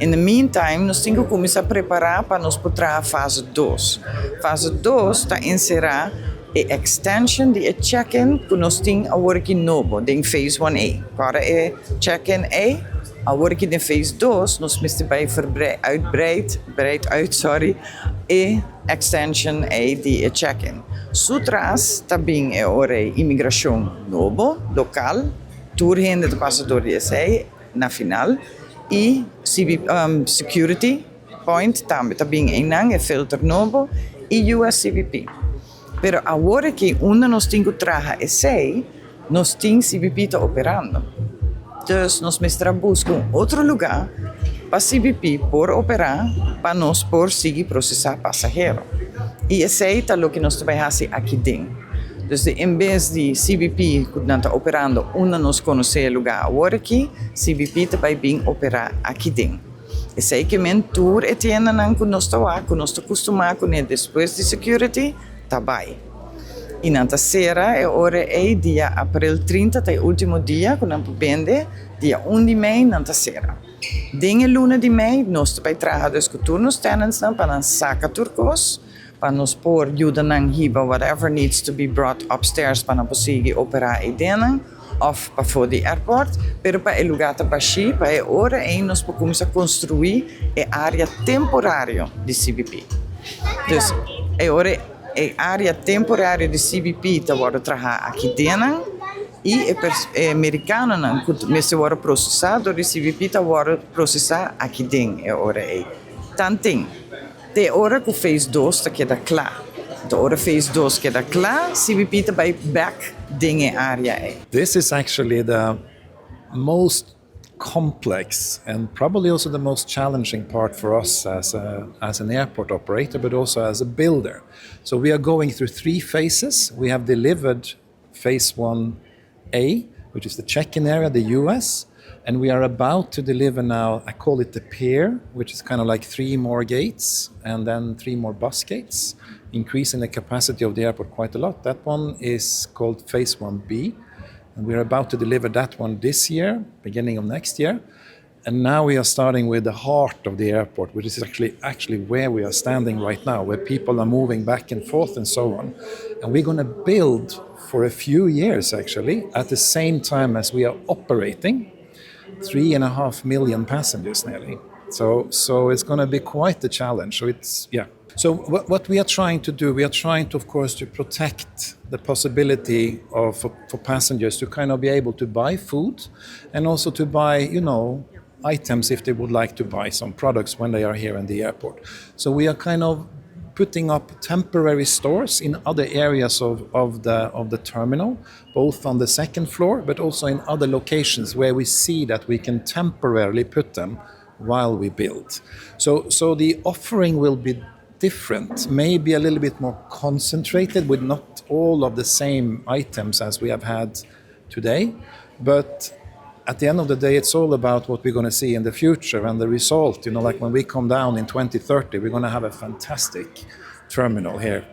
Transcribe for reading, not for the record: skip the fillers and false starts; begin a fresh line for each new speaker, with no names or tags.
In the meantime, nós temos que começar a preparar para nós poder a fase 2. Fase 2 está inserir a extension de check-in que nós temos a working novo, em Phase 1A. Para é check-in A working in Phase 2, nós precisamos uitbreid, e extension A de check-in. Sutras também é hora imigração novo, local, tourhende de passador de SA, na final, e security point também é filter novo, e US CBP. Pero agora que nós temos que trabalhar SA, nós temos CBP tá operando. Dus nós precisamos buscar outro lugar para CBP por operar, para nós por seguir processar pasahero. E esse é o que nós trabalhamos aqui dentro. Dus em vez de CBP que está operando onde nós conhecemos o lugar agora aqui, CBP também vem operar aqui dentro. Esse é que mentor é que nós estamos acostumados com ele depois de security, também. E na terceira é dia abril 30, é o último dia, que nós vende, dia 1 de maio, na terceira. Dengue luna de maio, nós também trabalhamos com turnos tenants para sacar turcos, para nós pôr ajuda na riba, whatever needs to be brought upstairs para nós conseguir operar aí dentro, ou para fora do aeroporto, mas para o lugar para baixo, para a hora em nós podemos construir a área temporária de CBP. Então, a hora a área temporária de CBP está agora trabalhar aqui dentro e o americano que está processado de CBP está agora processar aqui dentro. Tanto de hora que o Phase 2 está queda claro. De hora Phase 2 queda claro, CBP está back dentro área.
This is actually the most complex and probably also the most challenging part for us as an airport operator, but also as a builder. So we are going through 3 phases. We have delivered Phase 1A, which is the check-in area, the US, and we are about to deliver now, I call it the pier, which is kind of like 3 more gates and then 3 more bus gates, increasing the capacity of the airport quite a lot. That one is called Phase 1B. And we're about to deliver that one this year, beginning of next year. And now we are starting with the heart of the airport, which is actually where we are standing right now, where people are moving back and forth and so on. And we're going to build for a few years, actually, at the same time as we are operating 3.5 million passengers nearly. So it's going to be quite the challenge. So what we are trying to do, we are trying to, of course, to protect the possibility for passengers to kind of be able to buy food and also to buy, items if they would like to buy some products when they are here in the airport. So we are kind of putting up temporary stores in other areas of the terminal, both on the second floor, but also in other locations where we see that we can temporarily put them while we build. So the offering will be different, maybe a little bit more concentrated with not all of the same items as we have had today. But at the end of the day, it's all about what we're going to see in the future and the result. Like when we come down in 2030, we're going to have a fantastic terminal here.